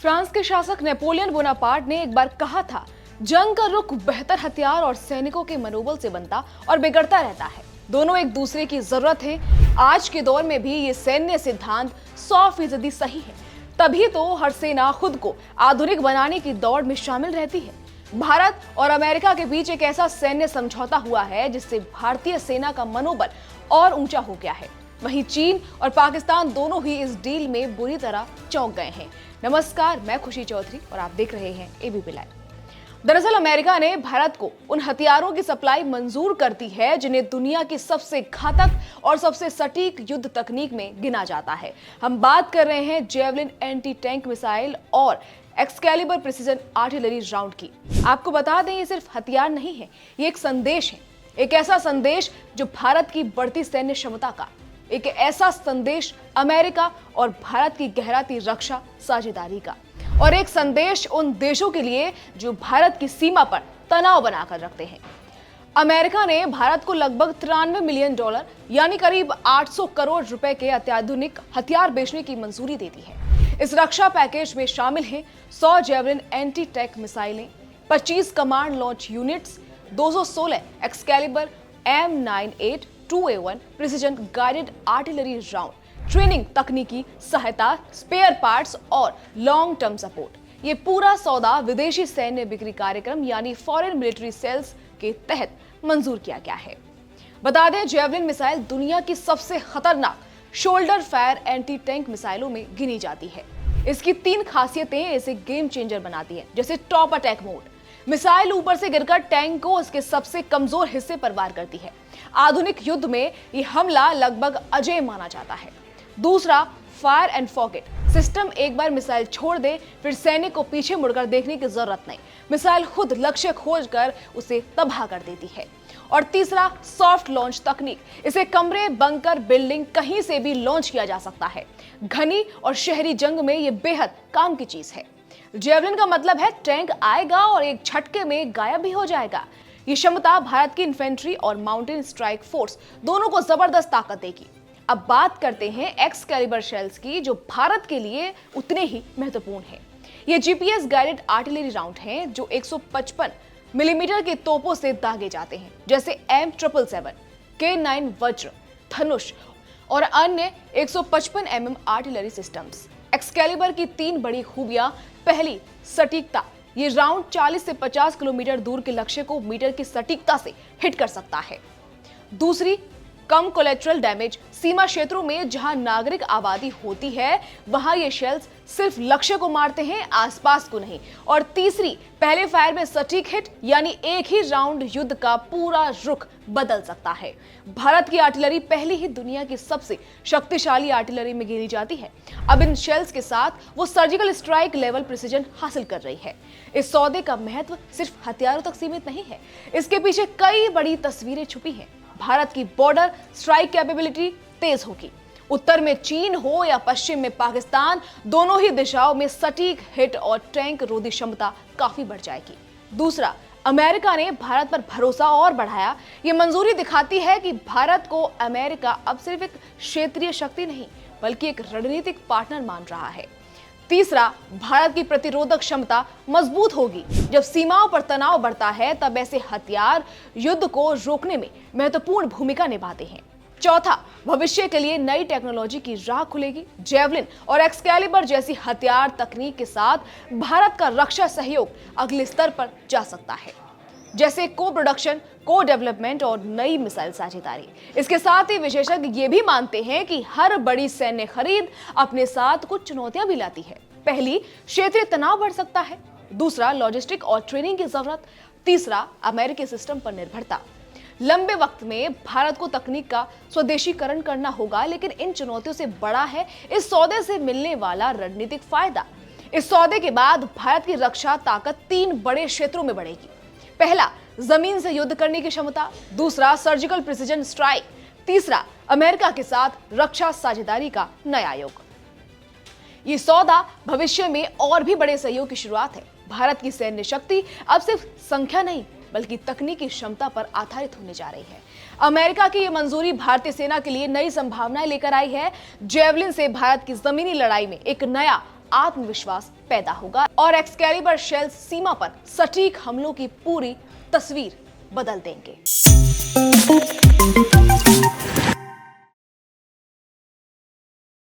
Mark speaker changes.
Speaker 1: France के शासक Napoleon Bonaparte ने एक बार कहा था, जंग का रुख बेहतर हथियार और सैनिकों के मनोबल से बनता और बिगड़ता रहता है। दोनों एक दूसरे की जरूरत है। आज के दौर में भी ये सैन्य सिद्धांत 100% सही है। तभी तो हर सेना खुद को आधुनिक बनाने की दौड़ में शामिल रहती है। भारत और अमेरिका के बीच एक ऐसा सैन्य समझौता हुआ है जिससे भारतीय सेना का मनोबल और ऊंचा हो गया है। वहीं चीन और पाकिस्तान दोनों ही इस डील में बुरी तरह चौंक गए हैं। नमस्कार, मैं खुशी चौधरी और आप देख रहे हैं एबीपी लाइव। दरअसल अमेरिका ने भारत को उन हथियारों की सप्लाई मंजूर कर दी है जिन्हें दुनिया की सबसे घातक और सबसे सटीक युद्ध तकनीक में गिना जाता है। हम बात कर रहे हैं जेवलिन एंटी टैंक मिसाइल और एक्सकैलिबर प्रिसीजन आर्टिलरी राउंड की। आपको बता दें, ये सिर्फ हथियार नहीं है, ये एक संदेश है। एक ऐसा संदेश जो भारत की बढ़ती सैन्य क्षमता का, एक ऐसा संदेश अमेरिका और भारत की गहराती रक्षा साझेदारी का, और एक संदेश उन देशों के लिए जो भारत की सीमा पर तनाव बनाकर रखते हैं। अमेरिका ने भारत को लगभग $93 मिलियन यानी करीब 800 करोड़ रुपए के अत्याधुनिक हथियार बेचने की मंजूरी दे दी है। इस रक्षा पैकेज में शामिल हैं 100 जेवलिन एंटी टैंक मिसाइलें, 25 command launch units, 216 Excalibur M98 2A1 precision guided artillery round, training, तकनीकी सहायता, स्पेयर पार्ट्स और लॉन्ग टर्म सपोर्ट। ये पूरा सौदा विदेशी सैन्य बिक्री कार्यक्रम यानी फॉरेन मिलिट्री सेल्स के तहत मंजूर किया गया है। बता दें, जेवलिन मिसाइल दुनिया की सबसे खतरनाक शोल्डर फायर एंटी टैंक मिसाइलों में गिनी जाती है। इसकी 3 खासियतें इसे गेम चेंजर बनाती हैं, जैसे टॉप अटैक मोड। मिसाइल ऊपर से गिरकर टैंक को उसके सबसे कमजोर हिस्से पर वार करती है। आधुनिक युद्ध में यह हमला लगभग अजेय माना जाता है। दूसरा, फायर एंड फॉरगेट सिस्टम। एक बार मिसाइल छोड़ दे, फिर सैनिक को पीछे मुड़कर देखने की जरूरत नहीं। मिसाइल खुद लक्ष्य खोजकर उसे तबाह कर देती है। और तीसरा, सॉफ्ट लॉन्च तकनीक। इसे कमरे, बंकर, बिल्डिंग कहीं से भी लॉन्च किया जा सकता है। घनी और शहरी जंग में यह बेहद काम की चीज है। जेवलिन का मतलब है टैंक आएगा और एक झटके में गायब भी हो जाएगा। ये क्षमता भारत की इन्फेंट्री और माउंटेन स्ट्राइक फोर्स दोनों को जबरदस्त ताकत देगी। अब बात करते हैं एक्सकैलिबर शेल्स की, जो भारत के लिए उतने ही महत्वपूर्ण है। ये जीपीएस गाइडेड आर्टिलरी राउंड हैं जो 155 मिलीमीटर के तोपों से दागे जाते हैं, जैसे M777, K9 वज्र, धनुष और अन्य 155 mm आर्टिलरी सिस्टम्स। एक्सकैलिबर की 3 बड़ी खूबियां। पहली, सटीकता। ये राउंड 40 से 50 किलोमीटर दूर के लक्ष्य को मीटर की सटीकता से हिट कर सकता है। दूसरी, कम कोलेट्रल डैमेज। सीमा क्षेत्रों में जहां नागरिक आबादी होती है वहां ये शेल्स सिर्फ लक्ष्य को मारते हैं, आसपास को नहीं। और तीसरी, पहले फायर में सटीक हिट, यानी एक ही राउंड युद्ध का पूरा रुख बदल सकता है। भारत की आर्टिलरी पहले ही दुनिया की सबसे शक्तिशाली आर्टिलरी में गिनी जाती है। अब इन शेल्स के साथ वो सर्जिकल स्ट्राइक लेवल प्रिसीजन हासिल कर रही है। इस सौदे का महत्व सिर्फ हथियारों तक सीमित नहीं है, इसके पीछे कई बड़ी तस्वीरें छुपी हैं। भारत की बॉर्डर स्ट्राइक कैपेबिलिटी तेज होगी। उत्तर में चीन हो या पश्चिम में पाकिस्तान, दोनों ही दिशाओं में सटीक हिट और टैंक रोधी क्षमता काफी बढ़ जाएगी। दूसरा, अमेरिका ने भारत पर भरोसा और बढ़ाया। ये मंजूरी दिखाती है कि भारत को अमेरिका अब सिर्फ एक क्षेत्रीय शक्ति नहीं बल्कि एक रणनीतिक पार्टनर मान रहा है। तीसरा, भारत की प्रतिरोधक क्षमता मजबूत होगी। जब सीमाओं पर तनाव बढ़ता है तब ऐसे हथियार युद्ध को रोकने में महत्वपूर्ण भूमिका निभाते हैं। चौथा, भविष्य के लिए नई टेक्नोलॉजी की राह खुलेगी। जेवलिन और एक्सकैलिबर जैसी हथियार तकनीक के साथ भारत का रक्षा सहयोग अगले स्तर पर जा सकता है, जैसे को प्रोडक्शन, को डेवलपमेंट और नई मिसाइल साझेदारी। इसके साथ ही विशेषज्ञ ये भी मानते हैं कि हर बड़ी सैन्य खरीद अपने साथ कुछ चुनौतियां भी लाती है। पहली, क्षेत्रीय तनाव बढ़ सकता है। दूसरा, लॉजिस्टिक और ट्रेनिंग की जरूरत। तीसरा, अमेरिकी सिस्टम पर निर्भरता। लंबे वक्त में भारत को तकनीक का स्वदेशीकरण करना होगा, लेकिन इन चुनौतियों से बड़ा है इस सौदे से मिलने वाला रणनीतिक फायदा। इस सौदे के बाद भारत की रक्षा ताकत 3 बड़े क्षेत्रों में बढ़ेगी। पहला, जमीन से युद्ध करने की क्षमता। दूसरा, सर्जिकल प्रिसीजन स्ट्राइक। तीसरा, अमेरिका के साथ रक्षा साझेदारी का नया युग। ये सौदा भविष्य में और भी बड़े सहयोग की शुरुआत है। भारत की सैन्य शक्ति अब सिर्फ संख्या नहीं बल्कि तकनीकी क्षमता पर आधारित होने जा रही है। अमेरिका की यह मंजूरी भारतीय सेना के लिए नई संभावनाएं लेकर आई है। जेवलिन से भारत की जमीनी लड़ाई में एक नया आत्मविश्वास पैदा होगा और एक्सकैलिबर शेल्स सीमा पर सटीक हमलों की पूरी तस्वीर बदल देंगे।